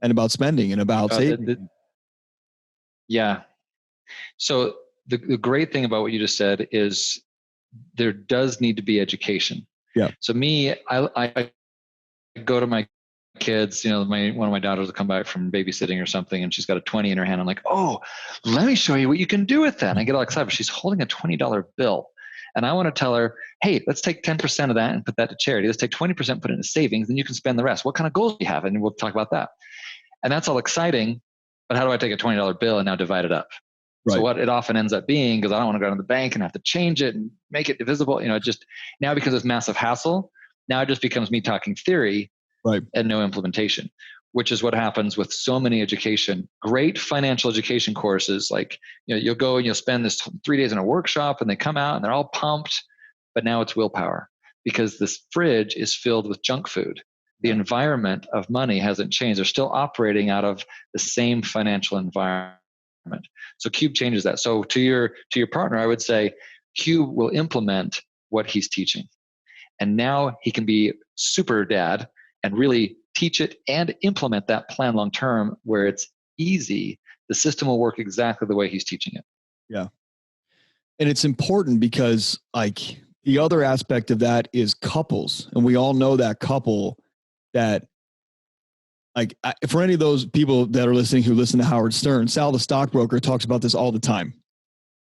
and about spending and about saving? So the great thing about what you just said is there does need to be education. Yeah. So I go to my kids, one of my daughters will come back from babysitting or something and she's got a 20 in her hand. I'm like, oh, let me show you what you can do with that. And I get all excited, but she's holding a $20 bill. And I want to tell her, hey, let's take 10% of that and put that to charity. Let's take 20%, put it into savings, and you can spend the rest. What kind of goals do you have? And we'll talk about that. And that's all exciting. But how do I take a $20 bill and now divide it up? Right. So what it often ends up being, because I don't want to go to the bank and have to change it and make it divisible, just now because it's massive hassle, now it just becomes me talking theory and no implementation, which is what happens with so many great financial education courses. Like, you'll go and you'll spend this 3 days in a workshop and they come out and they're all pumped, but now it's willpower because this fridge is filled with junk food. The environment of money hasn't changed. They're still operating out of the same financial environment. So Qube changes that. So to your partner, I would say Qube will implement what he's teaching. And now he can be super dad and really teach it and implement that plan long-term where it's easy. The system will work exactly the way he's teaching it. Yeah. And it's important because like the other aspect of that is couples. And we all know that couple that like for any of those people that are listening who listen to Howard Stern, Sal, the stockbroker, talks about this all the time.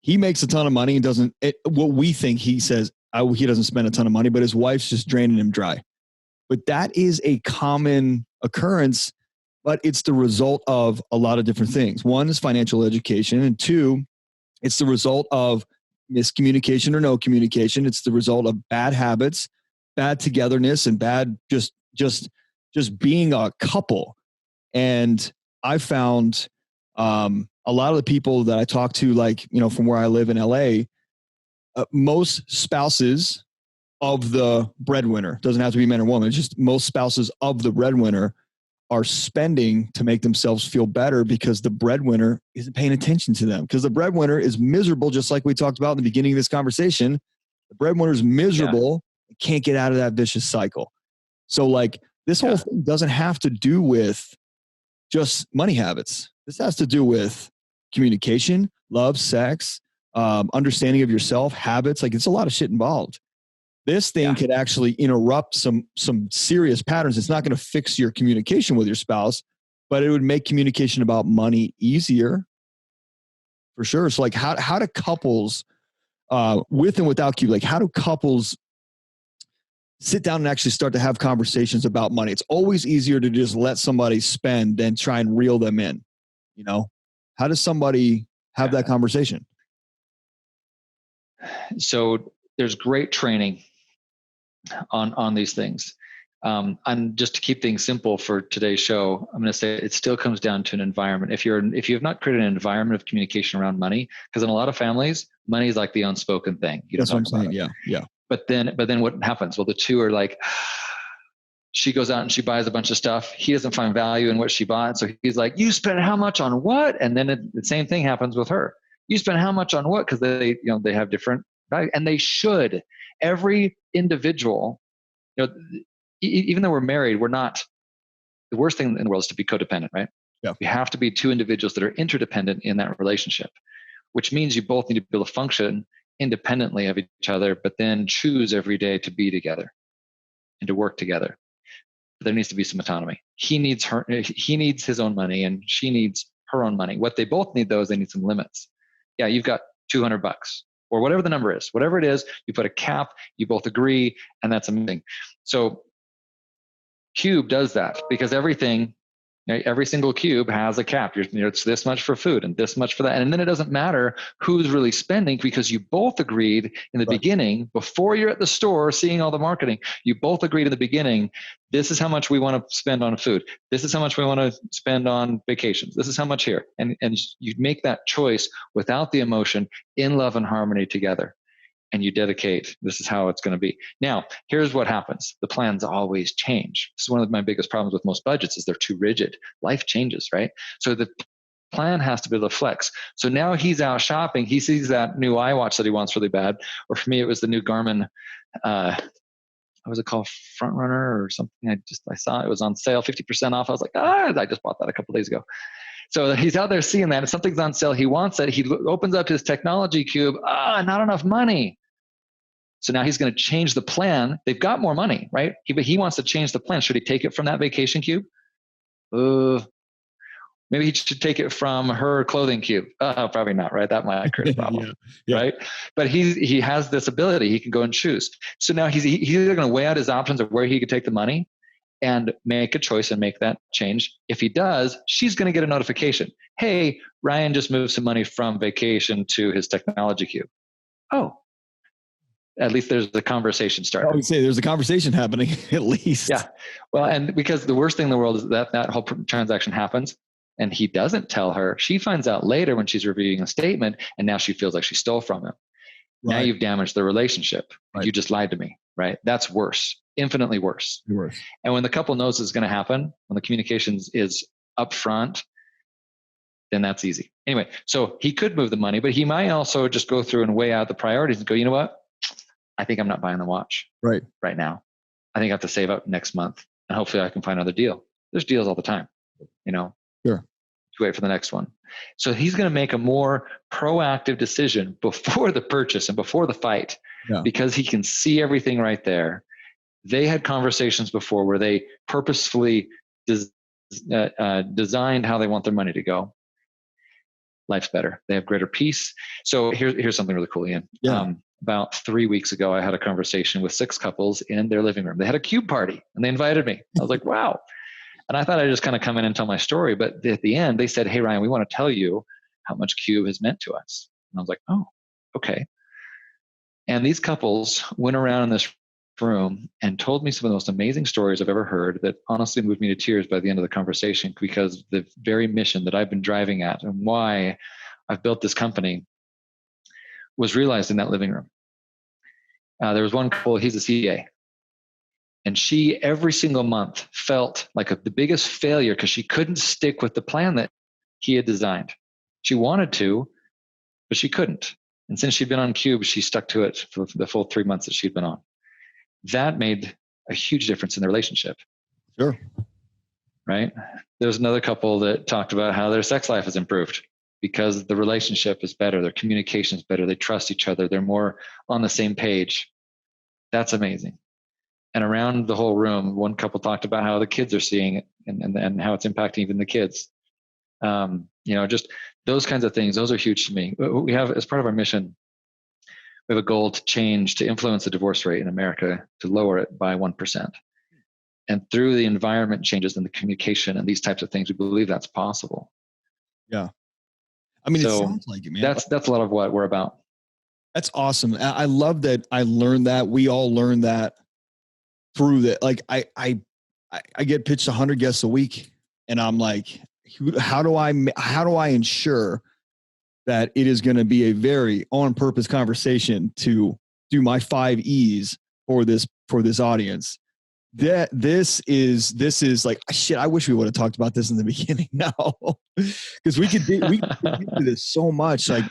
He makes a ton of money and what we think he says, he doesn't spend a ton of money, but his wife's just draining him dry. But that is a common occurrence, but it's the result of a lot of different things. One is financial education, and two, it's the result of miscommunication or no communication. It's the result of bad habits, bad togetherness, and bad just being a couple. And I found a lot of the people that I talk to, like, from where I live in LA, most spouses of the breadwinner, doesn't have to be man or woman, it's just most spouses of the breadwinner are spending to make themselves feel better because the breadwinner isn't paying attention to them, because the breadwinner is miserable, just like we talked about in the beginning of this conversation. The breadwinner is miserable, can't get out of that vicious cycle. So like this whole thing doesn't have to do with just money habits. This has to do with communication, love, sex, understanding of yourself, habits. Like, it's a lot of shit involved. This thing could actually interrupt some serious patterns. It's not going to fix your communication with your spouse, but it would make communication about money easier, for sure. So like how do couples, with and without Qube, like how do couples sit down and actually start to have conversations about money? It's always easier to just let somebody spend than try and reel them in. How does somebody have that conversation? So there's great training on these things. And just to keep things simple for today's show, I'm going to say it still comes down to an environment. If you have not created an environment of communication around money, because in a lot of families, money is like the unspoken thing. That's what I'm saying. Yeah. But then what happens? Well, the two are like, she goes out and she buys a bunch of stuff. He doesn't find value in what she bought. So he's like, you spent how much on what? And then the same thing happens with her. You spent how much on what? Because they have different value, and they should. Every individual, even though we're married, we're not. The worst thing in the world is to be codependent, right? Yeah. We have to be two individuals that are interdependent in that relationship, which means you both need to be able to function independently of each other, but then choose every day to be together and to work together. But there needs to be some autonomy. He needs his own money, and she needs her own money. What they both need, though, is they need some limits. Yeah, you've got $200 or whatever the number is. Whatever it is, you put a cap, you both agree, and that's amazing. So Qube does that because every single Qube has a cap. It's this much for food and this much for that. And then it doesn't matter who's really spending, because you both agreed in the beginning, before you're at the store seeing all the marketing, you both agreed in the beginning, this is how much we want to spend on food. This is how much we want to spend on vacations. This is how much here. And you make that choice without the emotion, in love and harmony together. And you dedicate, this is how it's going to be. Now, here's what happens. The plans always change. This is one of my biggest problems with most budgets, is they're too rigid. Life changes, right? So the plan has to be able to flex. So now he's out shopping. He sees that new iWatch that he wants really bad. Or for me, it was the new Garmin, what was it called? Front Runner or something. I saw it was on sale, 50% off. I was like, I just bought that a couple days ago. So he's out there seeing that. If something's on sale, he wants it. He opens up his technology Qube. Not enough money. So now he's going to change the plan. They've got more money, right? But he wants to change the plan. Should he take it from that vacation Qube? Maybe he should take it from her clothing Qube. Probably not, right? That might create a problem, right? But he has this ability. He can go and choose. So now he's either going to weigh out his options of where he could take the money and make a choice and make that change. If he does, she's going to get a notification. Hey, Ryan just moved some money from vacation to his technology Qube. Oh, at least there's the conversation started. I would say there's a conversation happening at least. Yeah. Well, and because the worst thing in the world is that whole transaction happens and he doesn't tell her. She finds out later when she's reviewing a statement, and now she feels like she stole from him. Right. Now you've damaged the relationship. Right. You just lied to me, right? That's worse, infinitely worse. And when the couple knows it's going to happen, when the communications is upfront, then that's easy. Anyway, so he could move the money, but he might also just go through and weigh out the priorities and go, you know what? I think I'm not buying the watch right now. I think I have to save up next month, and hopefully I can find another deal. There's deals all the time, Sure. To wait for the next one. So he's going to make a more proactive decision before the purchase and before the fight, because he can see everything right there. They had conversations before where they purposefully designed how they want their money to go. Life's better. They have greater peace. So here's something really cool, Ian. about 3 weeks ago, I had a conversation with 6 couples in their living room. They had a Qube party and they invited me. I was like, wow. And I thought I'd just kind of come in and tell my story. But at the end, they said, hey, Ryan, we want to tell you how much Qube has meant to us. And I was like, oh, okay. And these couples went around in this room and told me some of the most amazing stories I've ever heard that honestly moved me to tears by the end of the conversation, because the very mission that I've been driving at and why I've built this company was realized in that living room. There was one couple, he's a CA. And she, every single month, felt like the biggest failure because she couldn't stick with the plan that he had designed. She wanted to, but she couldn't. And since she'd been on Qube, she stuck to it for the full 3 months that she'd been on. That made a huge difference in the relationship. Sure. Right? There's another couple that talked about how their sex life has improved because the relationship is better, their communication is better, they trust each other, they're more on the same page. That's amazing. And around the whole room, one couple talked about how the kids are seeing it and how it's impacting even the kids. Just those kinds of things, those are huge to me. We have, as part of our mission, we have a goal to influence the divorce rate in America, to lower it by 1%. And through the environment changes and the communication and these types of things, we believe that's possible. Yeah. I mean, so it sounds like it, man. That's a lot of what we're about. That's awesome. I love that. I learned that. We all learned that through that. Like I get pitched 100 guests a week and I'm like, how do I ensure that it is going to be a very on purpose conversation to do my 5 E's for this audience? This is like, shit, I wish we would have talked about this in the beginning now, because we could do this so much. Like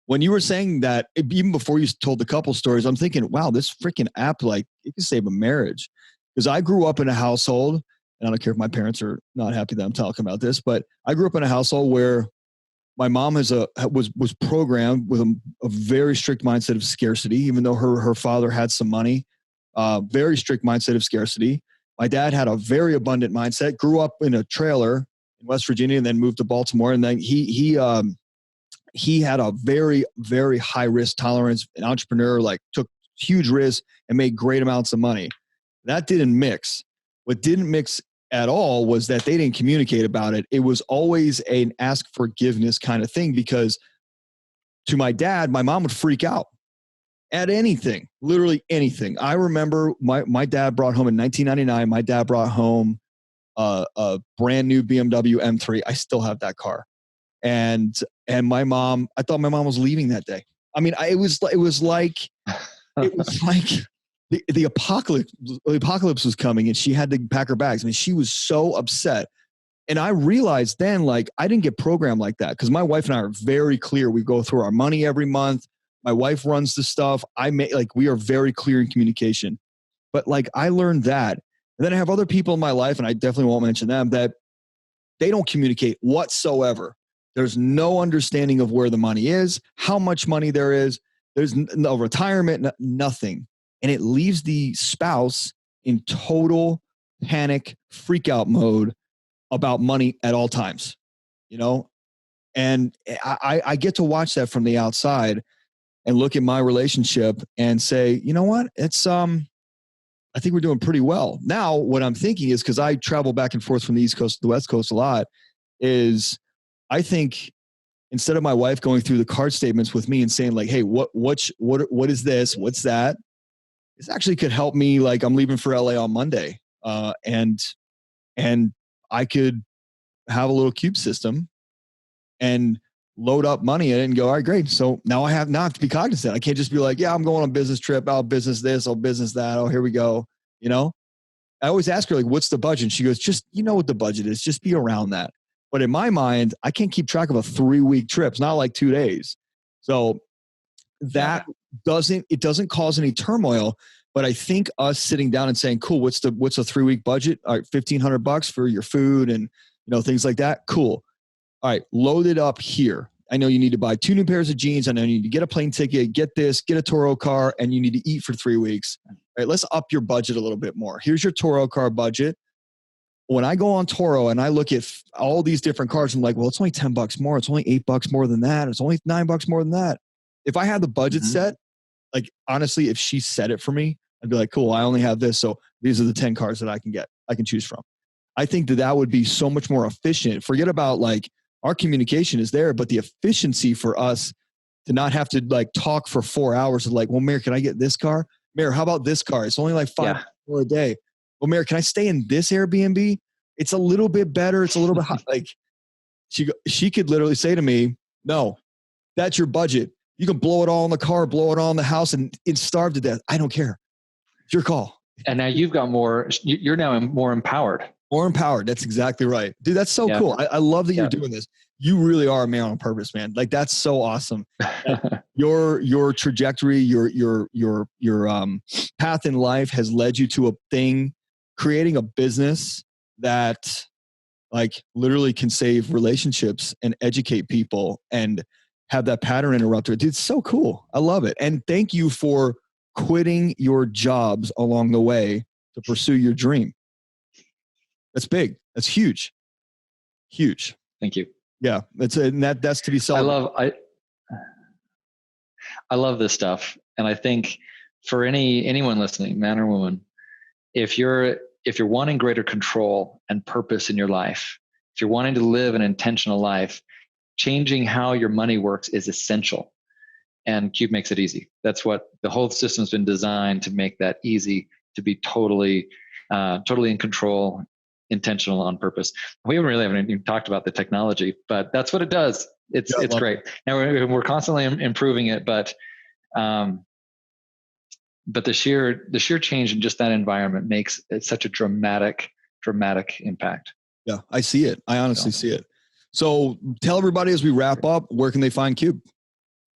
when you were saying that, even before you told the couple stories, I'm thinking, wow, this freaking app, like it can save a marriage. Because I grew up in a household, and I don't care if my parents are not happy that I'm talking about this, but I grew up in a household where my mom was programmed with a very strict mindset of scarcity, even though her father had some money. Very strict mindset of scarcity. My dad had a very abundant mindset, grew up in a trailer in West Virginia and then moved to Baltimore. And then he had a very, very high risk tolerance, an entrepreneur, like took huge risks and made great amounts of money. That didn't mix. What didn't mix at all was that they didn't communicate about it. It was always an ask forgiveness kind of thing, because to my dad, my mom would freak out at anything, literally anything. I remember my dad brought home in 1999, my dad brought home a brand new BMW M3. I still have that car. And my mom, I thought my mom was leaving that day. I mean, it was like the apocalypse was coming and she had to pack her bags. I mean, she was so upset. And I realized then, like, I didn't get programmed like that, because my wife and I are very clear. We go through our money every month. My wife runs the stuff. We are very clear in communication. But like, I learned that. And then I have other people in my life, and I definitely won't mention them, that they don't communicate whatsoever. There's no understanding of where the money is, how much money there is. There's no retirement, nothing. And it leaves the spouse in total panic, freak out mode about money at all times, And I get to watch that from the outside and look at my relationship and say, you know what? It's, I think we're doing pretty well. Now, what I'm thinking is, because I travel back and forth from the East Coast to the West Coast a lot, is I think instead of my wife going through the card statements with me and saying like, hey, what is this? What's that? This actually could help me. Like, I'm leaving for LA on Monday. And I could have a little Qube system and load up money in it and go, all right, great. So now I have to be cognizant. I can't just be like, yeah, I'm going on a business trip. I'll business this, I'll business that. Oh, here we go. I always ask her, like, what's the budget? And she goes, just, what the budget is, just be around that. But in my mind, I can't keep track of a 3-week trip. It's not like 2 days. So that doesn't cause any turmoil. But I think us sitting down and saying, cool, what's a 3-week budget? All right, $1,500 for your food and, things like that. Cool. All right, load it up here. I know you need to buy 2 new pairs of jeans. I know you need to get a plane ticket, get a Toro car, and you need to eat for 3 weeks. All right, let's up your budget a little bit more. Here's your Toro car budget. When I go on Toro and I look at all these different cars, I'm like, well, it's only $10 more. It's only $8 more than that. It's only $9 more than that. If I had the budget set, like, honestly, if she said it for me, I'd be like, cool, I only have this. So these are the 10 cars that I can choose from. I think that would be so much more efficient. Forget about like our communication is there, but the efficiency for us to not have to like talk for 4 hours of like, well, Mayor, can I get this car? Mayor, how about this car? It's only like $5 a day. Well, Mayor, can I stay in this Airbnb? It's a little bit better. It's a little bit hot. Like she could literally say to me, no, that's your budget. You can blow it all in the car, blow it all in the house and starve to death. I don't care. It's your call. And now you've got you're now more empowered. More empowered. That's exactly right. Dude, that's so cool. I love that you're doing this. You really are a man on purpose, man. Like that's so awesome. Your trajectory, your path in life has led you to a thing, creating a business that like literally can save relationships and educate people and have that pattern interrupter. Dude, it's so cool. I love it. And thank you for quitting your jobs along the way to pursue your dream. That's big. That's huge. Huge. Thank you. Yeah. That's to be celebrated. I love this stuff. And I think for anyone listening, man or woman, if you're wanting greater control and purpose in your life, if you're wanting to live an intentional life, changing how your money works is essential. And Qube makes it easy. That's what the whole system's been designed to make that easy, to be totally in control, intentional, on purpose. We haven't even talked about the technology, but that's what it does. It's great. Now we're constantly improving it, but the sheer change in just that environment makes it such a dramatic impact. Yeah, I see it. I honestly see it. So tell everybody as we wrap up, where can they find Qube?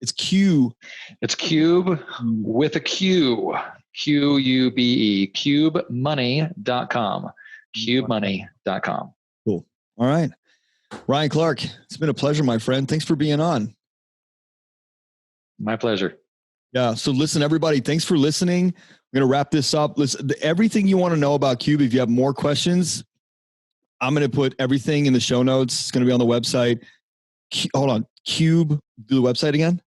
It's Q. It's Qube with a Q. Qube. QubeMoney.com. QubeMoney.com. Cool. All right. Ryan Clark, it's been a pleasure, my friend. Thanks for being on. My pleasure. Yeah. So listen, everybody, thanks for listening. I'm going to wrap this up. Listen, everything you want to know about Qube, if you have more questions, I'm going to put everything in the show notes. It's going to be on the website. Hold on. Qube, do the website again.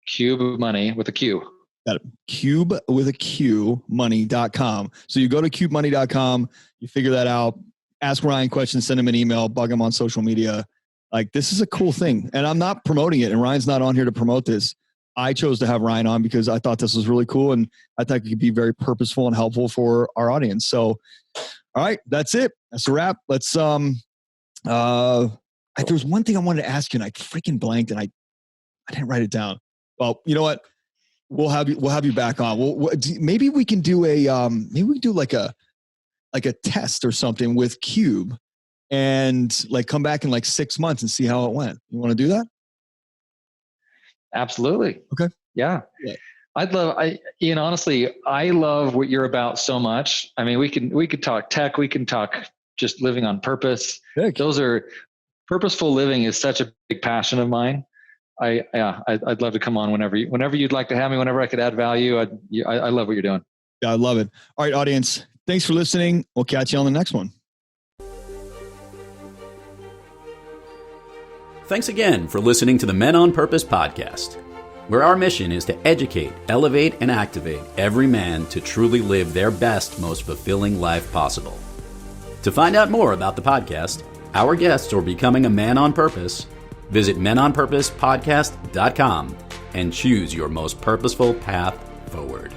Qube Money with a Q. Got it. Qube with a Q, money.com. So you go to QubeMoney.com, you figure that out, ask Ryan questions, send him an email, bug him on social media. Like, this is a cool thing. And I'm not promoting it, and Ryan's not on here to promote this. I chose to have Ryan on because I thought this was really cool, and I thought it could be very purposeful and helpful for our audience. So, all right, that's it. That's a wrap. Let's, there was one thing I wanted to ask you, and I freaking blanked, and I didn't write it down. Well, you know what? We'll have you back on. Maybe we can do like a test or something with Qube and like come back in like 6 months and see how it went. You want to do that? Absolutely. Okay. Yeah. Ian, honestly, I love what you're about so much. I mean, we could talk tech, we can talk just living on purpose. Heck. Purposeful living is such a big passion of mine. I'd love to come on whenever you'd like to have me, whenever I could add value. I love what you're doing. Yeah, I love it. All right, audience. Thanks for listening. We'll catch you on the next one. Thanks again for listening to the Men on Purpose podcast, where our mission is to educate, elevate, and activate every man to truly live their best, most fulfilling life possible. To find out more about the podcast, our guests, or becoming a man on purpose, visit menonpurposepodcast.com and choose your most purposeful path forward.